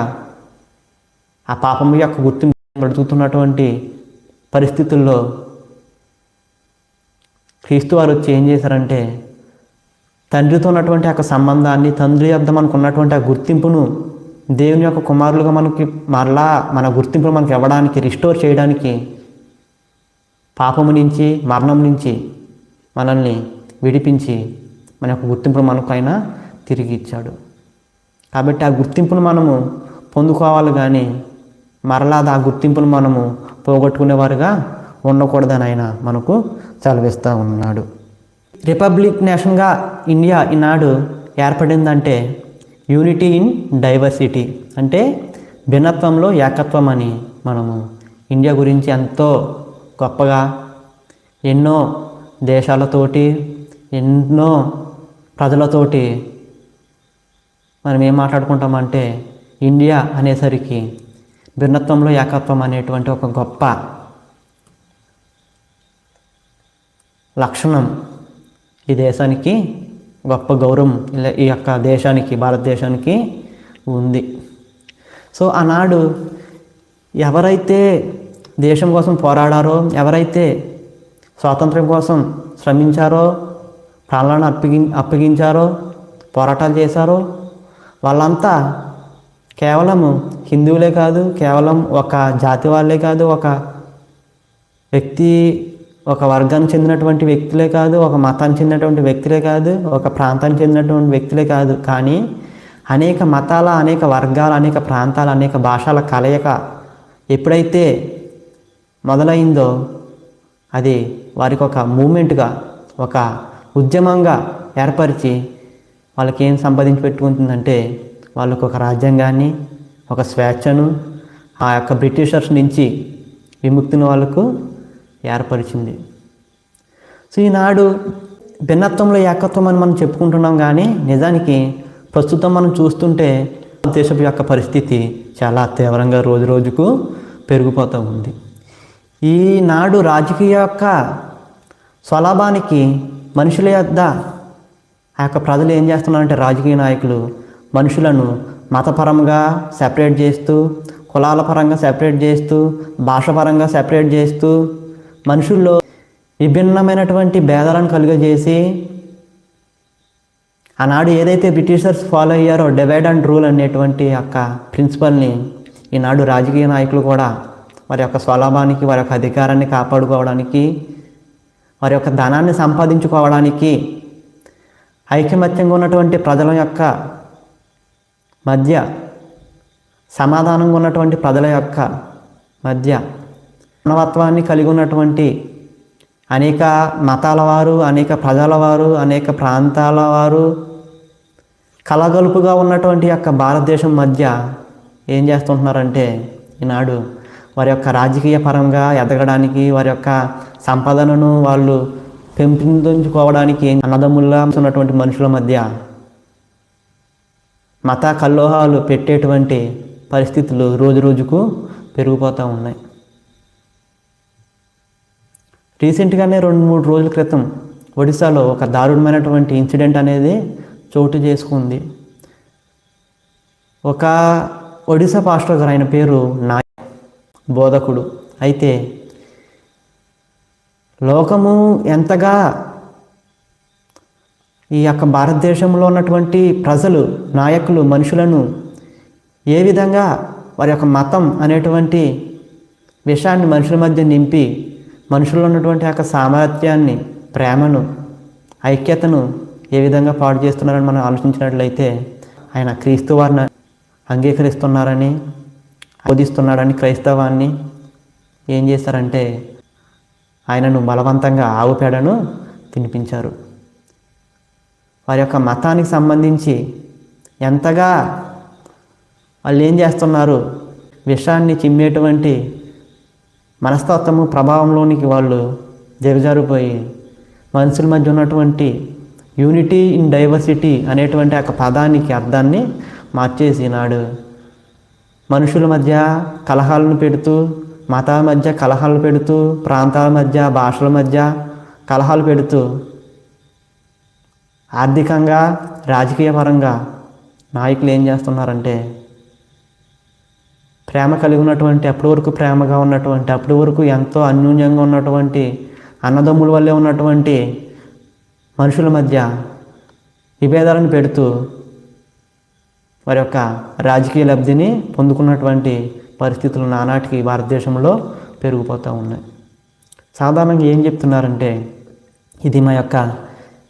Speaker 1: ఆ పాపము యొక్క గుర్తింపు బ్రతుకుతున్నటువంటి పరిస్థితుల్లో క్రీస్తు వారు వచ్చి ఏం చేశారంటే తండ్రితో ఉన్నటువంటి ఆ సంబంధాన్ని, తండ్రి వద్ద మనకు ఉన్నటువంటి ఆ గుర్తింపును దేవుని యొక్క కుమారులుగా మనకి మరలా మన గుర్తింపును మనకి ఇవ్వడానికి, రిస్టోర్ చేయడానికి, పాపము నుంచి, మరణం నుంచి మనల్ని విడిపించి మన యొక్క గుర్తింపును మనకైనా తిరిగి ఇచ్చాడు. కాబట్టి ఆ గుర్తింపును మనము పొందుకోవాలి, కానీ మరలా ఆ గుర్తింపును మనము పోగొట్టుకునేవారుగా ఉండకూడదని ఆయన మనకు సెలవిస్తూ ఉన్నాడు. రిపబ్లిక్ నేషన్గా ఇండియా ఈనాడు ఏర్పడిందంటే యూనిటీ ఇన్ డైవర్సిటీ, అంటే భిన్నత్వంలో ఏకత్వం అని మనము ఇండియా గురించి ఎంతో గొప్పగా ఎన్నో దేశాలతోటి, ఎన్నో ప్రజలతోటి మనం ఏం మాట్లాడుకుంటామంటే ఇండియా అనేసరికి భిన్నత్వంలో ఏకత్వం అనేటువంటి ఒక గొప్ప లక్షణం ఈ దేశానికి, గొప్ప గౌరవం ఈ యొక్క దేశానికి, భారతదేశానికి ఉంది. సో ఆనాడు ఎవరైతే దేశం కోసం పోరాడారో, ఎవరైతే స్వాతంత్రం కోసం శ్రమించారో, ప్రాణాలను అప్పగించారో, పోరాటాలు చేశారో వాళ్ళంతా కేవలము హిందువులే కాదు, కేవలం ఒక జాతి వాళ్ళే కాదు, ఒక వ్యక్తి, ఒక వర్గానికి చెందినటువంటి వ్యక్తులే కాదు, ఒక మతానికి చెందినటువంటి వ్యక్తులే కాదు, ఒక ప్రాంతానికి చెందినటువంటి వ్యక్తులే కాదు, కానీ అనేక మతాల, అనేక వర్గాల, అనేక ప్రాంతాల, అనేక భాషల కలయిక ఎప్పుడైతే మొదలైందో అది వారికి ఒక మూమెంట్గా, ఒక ఉద్యమంగా ఏర్పరిచి వాళ్ళకి ఏం సంపాదించి పెట్టుకుంటుందంటే వాళ్ళకు ఒక రాజ్యాంగాన్ని, ఒక స్వేచ్ఛను, ఆ యొక్క బ్రిటిషర్స్ నుంచి విముక్తిని వాళ్ళకు ఏర్పరిచింది. సో ఈనాడు భిన్నత్వంలో ఏకత్వం అని మనం చెప్పుకుంటున్నాం, కానీ నిజానికి ప్రస్తుతం మనం చూస్తుంటే దేశం యొక్క పరిస్థితి చాలా తీవ్రంగా రోజు రోజుకు పెరిగిపోతూ ఉంది. ఈనాడు రాజకీయ యొక్క స్వలాభానికి మనుషుల యొద్ద ఆ యొక్క ప్రజలు ఏం చేస్తున్నారంటే రాజకీయ నాయకులు మనుషులను మతపరంగా సెపరేట్ చేస్తూ, కులాల పరంగా సెపరేట్ చేస్తూ, భాషపరంగా సెపరేట్ చేస్తూ, మనుషుల్లో విభిన్నమైనటువంటి భేదాలను కలుగజేసి ఆనాడు ఏదైతే బ్రిటిషర్స్ ఫాలో అయ్యారో డివైడ్ అండ్ రూల్ అనేటువంటి యొక్క ప్రిన్సిపల్ని ఈనాడు రాజకీయ నాయకులు కూడా వారి యొక్క స్వలాభానికి, వారి యొక్క అధికారాన్ని కాపాడుకోవడానికి, వారి యొక్క ధనాన్ని సంపాదించుకోవడానికి, ఐకమత్యంగా ఉన్నటువంటి ప్రజల యొక్క మధ్య, సమాధానంగా ఉన్నటువంటి ప్రజల యొక్క మధ్య మానవత్వాన్ని కలిగి ఉన్నటువంటి అనేక మతాల వారు, అనేక ప్రజల వారు, అనేక ప్రాంతాల వారు కలగలుపుగా ఉన్నటువంటి యొక్క భారతదేశం మధ్య ఏం చేస్తుంటున్నారంటే ఈనాడు వారి యొక్క రాజకీయ పరంగా ఎదగడానికి, వారి యొక్క సంపదలను వాళ్ళు పెంపొందించుకోవడానికి అన్నదమ్ముల్లా ఉన్నటువంటి మనుషుల మధ్య మత కల్లోహాలు పెట్టేటువంటి పరిస్థితులు రోజు రోజుకు పెరిగిపోతూ ఉన్నాయి. రీసెంట్గానే 2-3 రోజుల క్రితం ఒడిశాలో ఒక దారుణమైనటువంటి ఇన్సిడెంట్ అనేది చోటు చేసుకుంది. ఒక ఒడిశా పాస్టర్ గారు, ఆయన పేరు నాయక్, బోధకుడు. అయితే లోకము ఎంతగా ఈ యొక్క భారతదేశంలో ఉన్నటువంటి ప్రజలు, నాయకులు, మనుషులను ఏ విధంగా వారి యొక్క మతం అనేటువంటి విషయాన్ని మనుషుల మధ్య నింపి మనుషుల్లో ఉన్నటువంటి యొక్క సామర్థ్యాన్ని, ప్రేమను, ఐక్యతను ఏ విధంగా పాడు చేస్తున్నారని మనం ఆలోచించినట్లయితే ఆయన క్రీస్తు వారిని అంగీకరిస్తున్నారని, బోధిస్తున్నాడని క్రైస్తవాన్ని ఏం చేశారంటే ఆయనను బలవంతంగా ఆవు పేడను తినిపించారు. వారి యొక్క మతానికి సంబంధించి ఎంతగా వాళ్ళు ఏం చేస్తున్నారు, విషాన్ని చిమ్మేటువంటి మనస్తత్వము ప్రభావంలోనికి వాళ్ళు దిగజారిపోయి మనుషుల మధ్య ఉన్నటువంటి యూనిటీ ఇన్ డైవర్సిటీ అనేటువంటి ఒక పదానికి అర్థాన్ని మార్చేసినాడు. మనుషుల మధ్య కలహాలను పెడుతూ, మతాల మధ్య కలహాలు పెడుతూ, ప్రాంతాల మధ్య, భాషల మధ్య కలహాలు పెడుతూ, ఆర్థికంగా, రాజకీయ పరంగా నాయకులు ఏం చేస్తున్నారంటే ప్రేమ కలిగి ఉన్నటువంటి, అప్పటి వరకు ప్రేమగా ఉన్నటువంటి, అప్పటి వరకు ఎంతో అన్యోన్యంగా ఉన్నటువంటి అన్నదమ్ముల వల్లే ఉన్నటువంటి మనుషుల మధ్య విభేదాలను పెడుతూ వారి యొక్క రాజకీయ లబ్ధిని పొందుకున్నటువంటి పరిస్థితులు నానాటికి భారతదేశంలో పెరిగిపోతూ ఉన్నాయి. సాధారణంగా ఏం చెప్తున్నారంటే ఇది మా యొక్క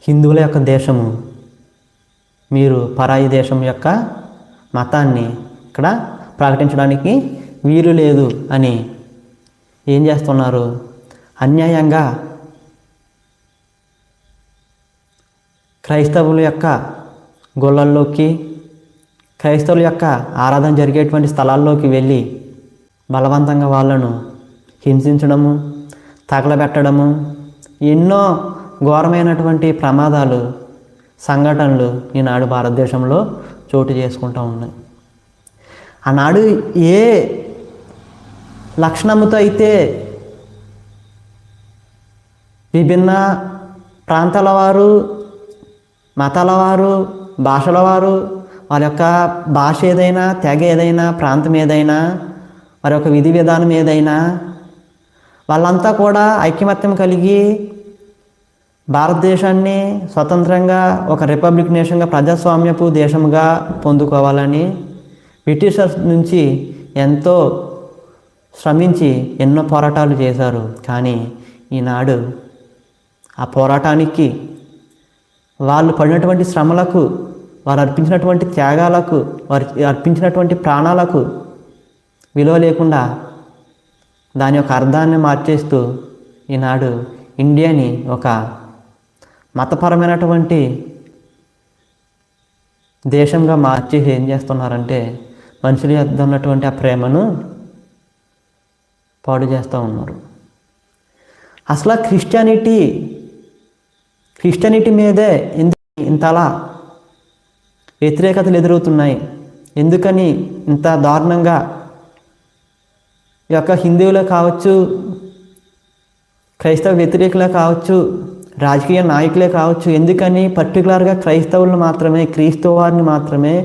Speaker 1: హిందువుల యొక్క దేశము, మీరు పరాయి దేశం యొక్క మతాన్ని ఇక్కడ ప్రకటించడానికి వీలు లేదు అని ఏం చేస్తున్నారు, అన్యాయంగా క్రైస్తవుల యొక్క గొల్లల్లోకి, క్రైస్తవుల యొక్క ఆరాధన జరిగేటువంటి స్థలాల్లోకి వెళ్ళి బలవంతంగా వాళ్ళను హింసించడము, తగలబెట్టడము, ఎన్నో ఘోరమైనటువంటి ప్రమాదాలు, సంఘటనలు ఈనాడు భారతదేశంలో చోటు చేసుకుంటూ ఉన్నాయి. ఆనాడు ఏ లక్షణముతో అయితే విభిన్న ప్రాంతాల వారు, మతాల వారు, భాషల వారు, వారి యొక్క భాష ఏదైనా, తెగ ఏదైనా, ప్రాంతం ఏదైనా, వారి యొక్క విధి విధానం ఏదైనా, వాళ్ళంతా కూడా ఐకమత్యం కలిగి భారతదేశాన్ని స్వతంత్రంగా ఒక రిపబ్లిక్ నేషన్గా, ప్రజాస్వామ్యపు దేశంగా పొందుకోవాలని బ్రిటిషర్స్ నుంచి ఎంతో శ్రమించి ఎన్నో పోరాటాలు చేశారు. కానీ ఈనాడు ఆ పోరాటానికి, వాళ్ళు పడినటువంటి శ్రమలకు, వారు అర్పించినటువంటి త్యాగాలకు, వారు అర్పించినటువంటి ప్రాణాలకు విలువ లేకుండా దాని యొక్క అర్థాన్ని మార్చేస్తూ ఈనాడు ఇండియాని ఒక మతపరమైనటువంటి దేశంగా మార్చేసి ఏం చేస్తున్నారంటే మనుషుల యొద్ద ఉన్నటువంటి ఆ ప్రేమను పాడు చేస్తూ ఉన్నారు. అసలు క్రిస్టియానిటీ మీదే ఇంతలా వ్యతిరేకతలు ఎదురవుతున్నాయి. ఎందుకని ఇంత దారుణంగా ఈ యొక్క హిందువులే కావచ్చు, క్రైస్తవ వ్యతిరేకులే కావచ్చు, రాజకీయ నాయకులే కావచ్చు, ఎందుకని పర్టికులర్గా క్రైస్తవులను మాత్రమే, క్రీస్తు వారిని మాత్రమే,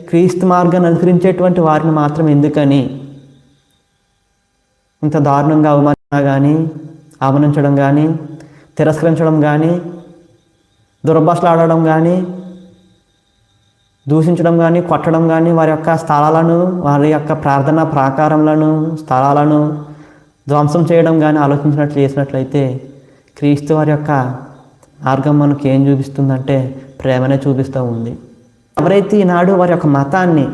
Speaker 1: క్రీస్తు మార్గాన్ని అనుసరించేటువంటి వారిని మాత్రమే ఎందుకని ఇంత దారుణంగా అవమానించినా కానీ, అవమానించడం కానీ, తిరస్కరించడం కానీ, దుర్భాషలు ఆడడం కానీ, దూషించడం కానీ, కొట్టడం కానీ, వారి యొక్క స్థలాలను, వారి యొక్క ప్రార్థన ప్రాకారములను, స్థలాలను ధ్వంసం చేయడం కానీ చేసినట్లయితే క్రీస్తు వారి యొక్క మార్గం మనకు ఏం చూపిస్తుందంటే ప్రేమనే చూపిస్తూ ఉంది. ఎవరైతే ఈనాడు వారి యొక్క మతాన్ని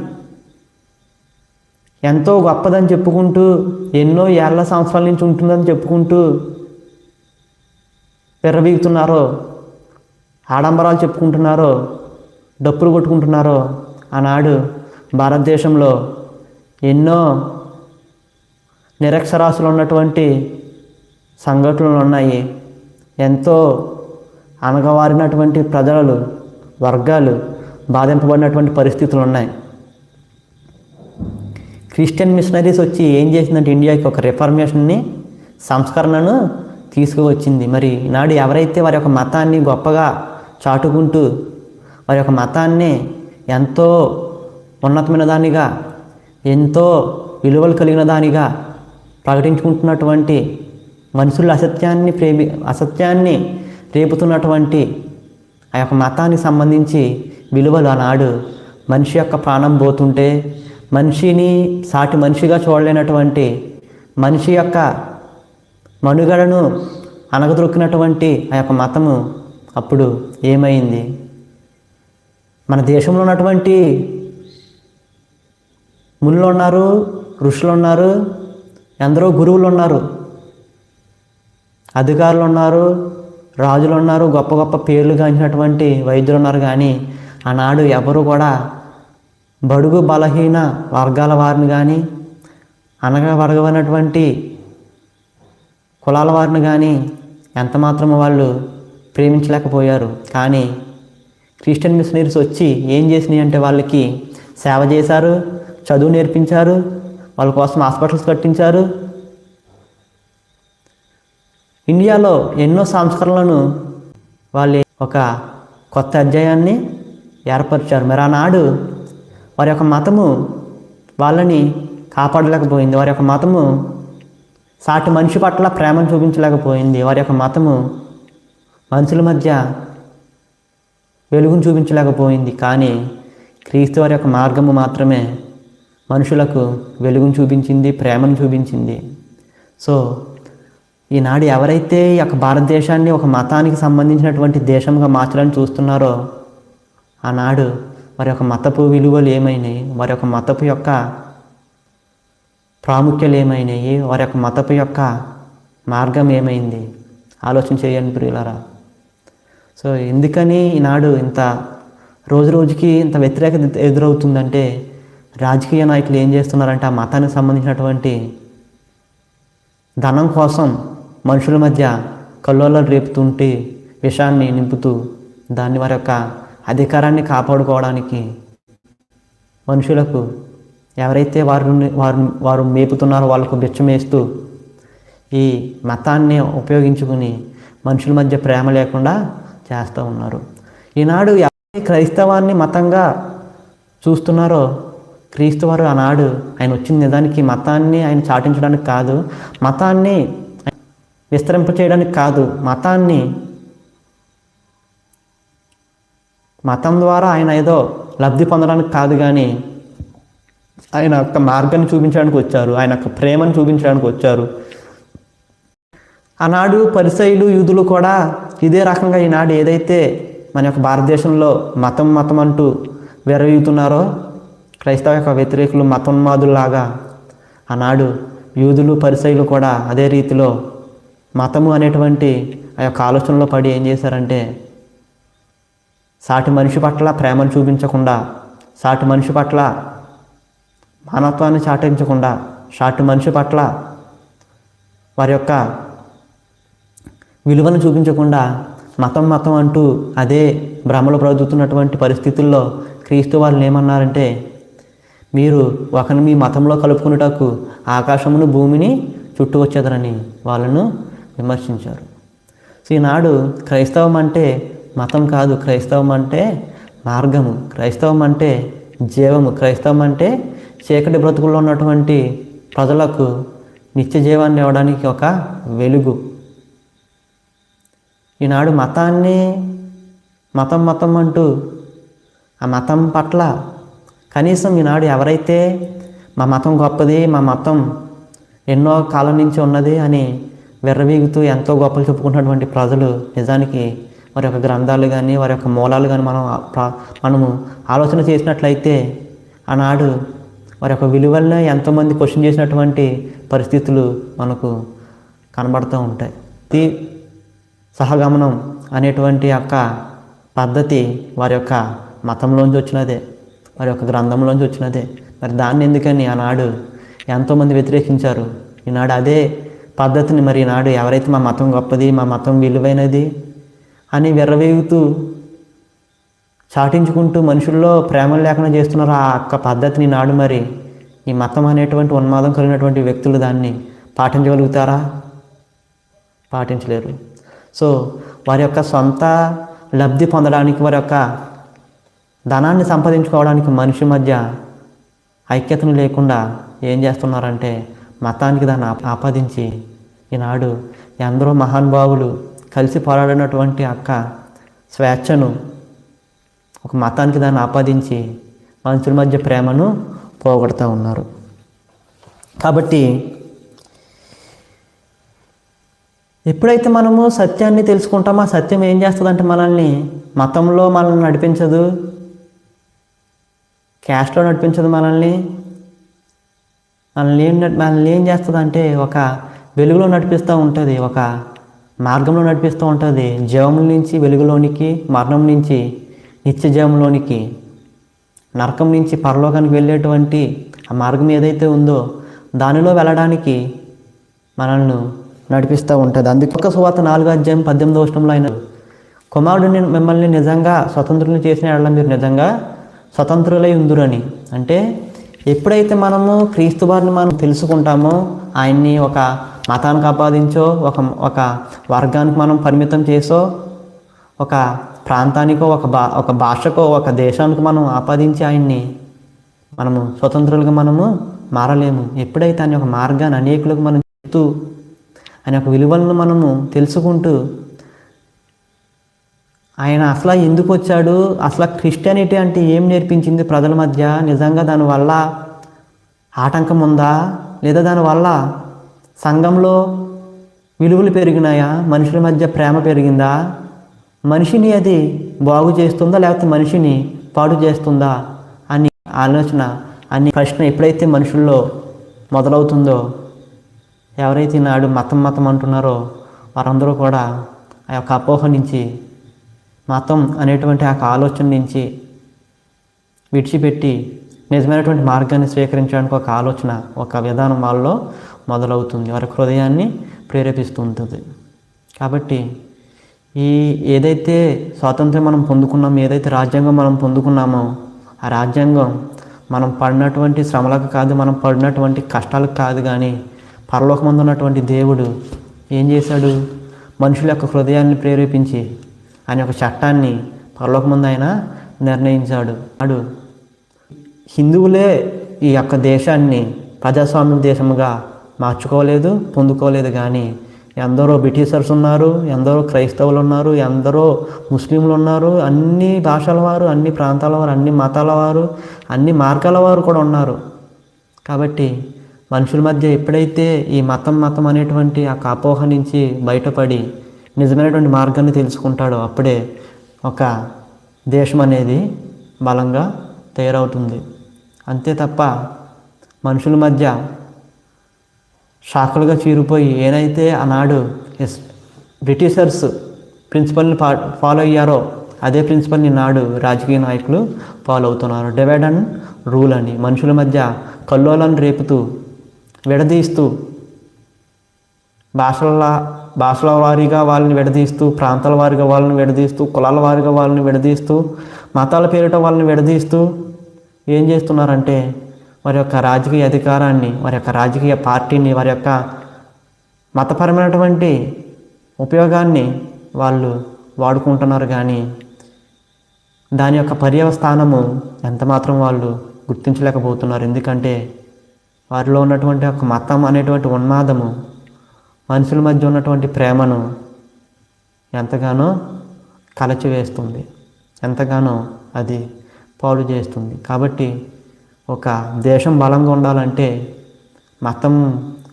Speaker 1: ఎంతో గొప్పదని చెప్పుకుంటూ, ఎన్నో ఏళ్ల సంవత్సరాల నుంచి ఉంటుందని చెప్పుకుంటూ విర్రవీగుతున్నారో, ఆడంబరాలు చెప్పుకుంటున్నారో, డప్పులు కొట్టుకుంటున్నారో, ఆనాడు భారతదేశంలో ఎన్నో నిరక్షరాస్యులు ఉన్నటువంటి సంఘటనలు ఉన్నాయి. ఎంతో అనగవారినటువంటి ప్రజలు, వర్గాలు బాధింపబడినటువంటి పరిస్థితులు ఉన్నాయి. క్రిస్టియన్ మిషనరీస్ వచ్చి ఏం చేసిందంటే ఇండియాకి ఒక రిఫార్మేషన్ని, సంస్కరణను తీసుకువచ్చింది. మరి ఈనాడు ఎవరైతే వారి యొక్క మతాన్ని గొప్పగా చాటుకుంటూ వారి యొక్క మతాన్ని ఎంతో ఉన్నతమైన దానిగా, ఎంతో విలువలు కలిగిన దానిగా ప్రకటించుకుంటున్నటువంటి మనుషుల అసత్యాన్ని రేపుతున్నటువంటి ఆ యొక్క మతానికి సంబంధించి విలువలు ఆనాడు మనిషి యొక్క ప్రాణం పోతుంటే, మనిషిని సాటి మనిషిగా చూడలేనటువంటి, మనిషి యొక్క మనుగడను అనగదొక్కినటువంటి ఆ యొక్క మతము అప్పుడు ఏమైంది? మన దేశంలో ఉన్నటువంటి మునులు ఉన్నారు, ఋషులు ఉన్నారు, ఎందరో గురువులు ఉన్నారు, అధికారులు ఉన్నారు, రాజులు ఉన్నారు, గొప్ప గొప్ప పేర్లు గాంచినటువంటి వైద్యులు ఉన్నారు. కానీ ఆనాడు ఎవరు కూడా బడుగు బలహీన వర్గాల వారిని కానీ, అనగబడగనటువంటి కులాల వారిని కానీ ఎంత మాత్రమో వాళ్ళు ప్రేమించలేకపోయారు. కానీ క్రిస్టియన్ మిషనరీస్ వచ్చి ఏం చేసినాయి అంటే వాళ్ళకి సేవ చేశారు, చదువు నేర్పించారు, వాళ్ళ కోసం హాస్పిటల్స్ కట్టించారు. ఇండియాలో ఎన్నో సంస్కరణలను వాళ్ళు ఒక కొత్త అధ్యాయాన్ని ఏర్పరిచారు. మరి ఆనాడు వారి యొక్క మతము వాళ్ళని కాపాడలేకపోయింది. వారి యొక్క మతము సాటి మనిషి పట్ల ప్రేమను చూపించలేకపోయింది. వారి యొక్క మతము మనుషుల మధ్య వెలుగును చూపించలేకపోయింది. కానీ క్రీస్తు వారి యొక్క మార్గము మాత్రమే మనుషులకు వెలుగును చూపించింది, ప్రేమను చూపించింది. సో ఈనాడు ఎవరైతే ఈ యొక్క భారతదేశాన్ని ఒక మతానికి సంబంధించినటువంటి దేశంగా మార్చాలని చూస్తున్నారో ఆనాడు వారి యొక్క మతపు విలువలు ఏమైనాయి, వారి యొక్క మతపు యొక్క ప్రాముఖ్యాలు ఏమైనాయి, వారి యొక్క మతపు యొక్క మార్గం ఏమైంది ఆలోచన చేయండి ప్రియులారా. సో ఎందుకని ఈనాడు ఇంత రోజు రోజుకి ఇంత వ్యతిరేకత ఎదురవుతుందంటే రాజకీయ నాయకులు ఏం చేస్తున్నారంటే ఆ మతానికి సంబంధించినటువంటి ధనం కోసం మనుషుల మధ్య కల్లోలాలు రేపుతుంటే, విషాన్ని నింపుతూ దాన్ని వారి యొక్క అధికారాన్ని కాపాడుకోవడానికి మనుషులకు ఎవరైతే వారు మేపుతున్నారో వాళ్ళకు బిచ్చమేస్తూ ఈ మతాన్ని ఉపయోగించుకుని మనుషుల మధ్య ప్రేమ లేకుండా చేస్తూ ఉన్నారు. ఈనాడు ఎవరైతే క్రైస్తవాన్ని మతంగా చూస్తున్నారో క్రీస్తు వారు ఆనాడు ఆయన వచ్చిన నిజానికి మతాన్ని ఆయన చాటించడానికి కాదు, మతాన్ని విస్తరింపచేయడానికి కాదు, మతం ద్వారా ఆయన ఏదో లబ్ధి పొందడానికి కాదు, కానీ ఆయన యొక్క మార్గాన్ని చూపించడానికి వచ్చారు, ఆయన యొక్క ప్రేమను చూపించడానికి వచ్చారు. ఆనాడు పరిసయ్యులు, యూదులు కూడా ఇదే రకంగా ఈనాడు ఏదైతే మన యొక్క భారతదేశంలో మతం అంటూ విరవీగుతున్నారో క్రైస్తవ యొక్క వ్యతిరేకులు మతోన్మాదుల్లాగా ఆనాడు యూదులు, పరిసయ్యులు కూడా అదే రీతిలో మతము అనేటువంటి ఆ యొక్క ఆలోచనలో పడి ఏం చేశారంటే సాటి మనిషి పట్ల ప్రేమను చూపించకుండా, సాటి మనిషి పట్ల మానవత్వాన్ని చాటించకుండా, సాటి మనిషి పట్ల వారి యొక్క విలువను చూపించకుండా మతం అంటూ అదే భ్రమలో బ్రతుకుతున్నటువంటి పరిస్థితుల్లో క్రీస్తు వాళ్ళు ఏమన్నారంటే మీరు ఒకరిని మీ మతంలో కలుపుకునేటకు ఆకాశమును భూమిని చుట్టూ వచ్చేదరని వాళ్ళను విమర్శించారు. సో ఈనాడు క్రైస్తవం అంటే మతం కాదు, క్రైస్తవం అంటే మార్గము, క్రైస్తవం అంటే జీవము, క్రైస్తవం అంటే చీకటి బ్రతుకుల్లో ఉన్నటువంటి ప్రజలకు నిత్య జీవాన్ని ఇవ్వడానికి ఒక వెలుగు. ఈనాడు మతాన్ని మతం మతం అంటూ ఆ మతం పట్ల కనీసం ఈనాడు ఎవరైతే మా మతం గొప్పది, మా మతం ఎన్నో కాలం నుంచి ఉన్నది అని విర్రవీగుతూ ఎంతో గొప్పలు చెప్పుకుంటున్నటువంటి ప్రజలు నిజానికి వారి యొక్క గ్రంథాలు కానీ వారి యొక్క మూలాలు కానీ మనము ఆలోచన చేసినట్లయితే ఆనాడు వారి యొక్క విలువలను ఎంతోమంది క్వశ్చన్ చేసినటువంటి పరిస్థితులు మనకు కనబడుతూ ఉంటాయి. ఈ సహగమనం అనేటువంటి యొక్క పద్ధతి వారి యొక్క మతంలోంచి వచ్చినదే, వారి యొక్క గ్రంథంలోంచి వచ్చినదే. మరి దాన్ని ఎందుకని ఆనాడు ఎంతోమంది వ్యతిరేకించారు. ఈనాడు అదే పద్ధతిని మరి ఈనాడు ఎవరైతే మా మతం గొప్పది, మా మతం విలువైనది అని విర్రవీగుతూ చాటించుకుంటూ మనుషుల్లో ప్రేమలు లేకుండా చేస్తున్నారు ఆ యొక్క పద్ధతిని నాడు మరి ఈ మతం అనేటువంటి ఉన్మాదం కలిగినటువంటి వ్యక్తులు దాన్ని పాటించగలుగుతారా? పాటించలేరు. సో వారి యొక్క సొంత లబ్ధి పొందడానికి, వారి యొక్క ధనాన్ని సంపాదించుకోవడానికి మనిషి మధ్య ఐక్యతను లేకుండా ఏం చేస్తున్నారంటే మతానికి దాన్ని ఆపాదించి ఈనాడు ఎందరో మహానుభావులు కలిసి పోరాడినటువంటి యొక్క స్వేచ్ఛను ఒక మతానికి దాన్ని ఆపాదించి మనుషుల మధ్య ప్రేమను పోగొడుతూ ఉన్నారు. కాబట్టి ఎప్పుడైతే మనము సత్యాన్ని తెలుసుకుంటామో ఆ సత్యం ఏం చేస్తుందంటే మనల్ని మతంలో మనల్ని నడిపించదు, క్యాస్ట్లో నడిపించదు, మనల్ని ఏం చేస్తుందంటే ఒక వెలుగులో నడిపిస్తూ ఉంటుంది, ఒక మార్గంలో నడిపిస్తూ ఉంటుంది. జీవముల నుంచి వెలుగులోనికి, మరణం నుంచి నిత్య జీవంలోనికి, నరకం నుంచి పరలోకానికి వెళ్ళేటువంటి ఆ మార్గం ఏదైతే ఉందో దానిలో వెళ్ళడానికి మనల్ని నడిపిస్తూ ఉంటుంది. అందుకే ఒక సువార్త 4:18 ఆయన కుమారుడిని మిమ్మల్ని నిజంగా స్వతంత్రులను చేసిన ఎడల మీరు నిజంగా స్వతంత్రులై ఉందురని. అంటే ఎప్పుడైతే మనము క్రీస్తు వారిని మనం తెలుసుకుంటామో, ఆయన్ని ఒక మతానికి ఆపాదించో, ఒక వర్గానికి మనం పరిమితం చేసో, ఒక ప్రాంతానికో, ఒక భాషకో, ఒక దేశానికి మనం ఆపాదించి ఆయన్ని మనము స్వతంత్రులుగా మనము మారలేము. ఎప్పుడైతే ఆయన ఒక మార్గాన్ని అనేకులకు మనం చెప్తూ ఆయన యొక్క విలువలను మనము తెలుసుకుంటూ ఆయన అసలు ఎందుకు వచ్చాడు, అసలు క్రిస్టియానిటీ అంటే ఏం నేర్పించింది ప్రజల మధ్య, నిజంగా దానివల్ల ఆటంకం ఉందా, లేదా దానివల్ల సంఘంలో విలువలు పెరిగినాయా, మనుషుల మధ్య ప్రేమ పెరిగిందా, మనిషిని అది బాగు చేస్తుందా లేకపోతే మనిషిని పాడు చేస్తుందా అని ఆలోచన, అనే ప్రశ్న ఎప్పుడైతే మనుషుల్లో మొదలవుతుందో, ఎవరైతే నాడు మతం అంటున్నారో వారందరూ కూడా ఆ యొక్క అపోహ నుంచి, మతం అనేటువంటి ఆ ఆలోచన నుంచి విడిచిపెట్టి నిజమైనటువంటి మార్గాన్ని స్వీకరించడానికి ఒక ఆలోచన, ఒక విధానం వాళ్ళలో మొదలవుతుంది, వారి హృదయాన్ని ప్రేరేపిస్తుంటుంది. కాబట్టి ఏదైతే స్వాతంత్రం మనం పొందుకున్నామో, ఏదైతే రాజ్యాంగం మనం పొందుకున్నామో, ఆ రాజ్యాంగం మనం పడినటువంటి శ్రమలకు కాదు, మనం పడినటువంటి కష్టాలకు కాదు, కానీ పరలోకమందు ఉన్నటువంటి దేవుడు ఏం చేశాడు, మనుషుల యొక్క హృదయాన్ని ప్రేరేపించి ఆయన యొక్క చట్టాన్ని పరలోకమందు ఆయన నిర్ణయించాడు. నాడు హిందువులే ఈ యొక్క దేశాన్ని ప్రజాస్వామ్య దేశముగా మార్చుకోలేదు, పొందుకోలేదు, కానీ ఎందరో బ్రిటిషర్స్ ఉన్నారు, ఎందరో క్రైస్తవులు ఉన్నారు, ఎందరో ముస్లింలు ఉన్నారు, అన్ని భాషల వారు, అన్ని ప్రాంతాల వారు, అన్ని మతాల వారు, అన్ని మార్గాల వారు కూడా ఉన్నారు. కాబట్టి మనుషుల మధ్య ఎప్పుడైతే ఈ మతం అనేటువంటి ఆ అపోహ నుంచి బయటపడి నిజమైనటువంటి మార్గాన్ని తెలుసుకుంటాడో అప్పుడే ఒక దేశం అనేది బలంగా తయారవుతుంది. అంతే తప్ప మనుషుల మధ్య శాఖలుగా చీరిపోయి ఏదైతే ఆనాడు బ్రిటిషర్స్ ప్రిన్సిపల్ని ఫాలో అయ్యారో అదే ప్రిన్సిపల్ని నాడు రాజకీయ నాయకులు ఫాలో అవుతున్నారు. డివైడ్ అండ్ రూల్ అని మనుషుల మధ్య కల్లోలను రేపుతూ, విడదీస్తూ, భాషల వారీగా వాళ్ళని విడదీస్తూ, ప్రాంతాల వారీగా వాళ్ళని విడదీస్తూ, కులాల వారీగా వాళ్ళని విడదీస్తూ, మతాల పేరిట వాళ్ళని విడదీస్తూ ఏం చేస్తున్నారంటే వారి యొక్క రాజకీయ అధికారాన్ని, వారి యొక్క రాజకీయ పార్టీని, వారి యొక్క మతపరమైనటువంటి ఉపయోగాన్ని వాళ్ళు వాడుకుంటున్నారు. కానీ దాని యొక్క పర్యవస్థానము ఎంత మాత్రం వాళ్ళు గుర్తించలేకపోతున్నారు. ఎందుకంటే వారిలో ఉన్నటువంటి ఒక మతం అనేటువంటి ఉన్మాదము మనుషుల మధ్య ఉన్నటువంటి ప్రేమను ఎంతగానో కలచివేస్తుంది, ఎంతగానో అది పాడు చేస్తుంది. కాబట్టి ఒక దేశం బలంగా ఉండాలంటే మతం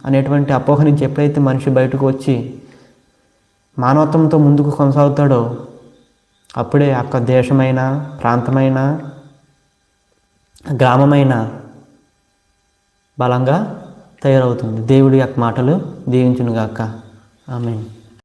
Speaker 1: అనేటువంటి అపోహ నుంచి ఎప్పుడైతే మనిషి బయటకు వచ్చి మానవత్వంతో ముందుకు కొనసాగుతాడో అప్పుడే అక్క దేశమైన, ప్రాంతమైన, గ్రామమైన బలంగా తయారవుతుంది. దేవుడి యొక్క మాటలు దీవించునుగాక. ఆమేన్.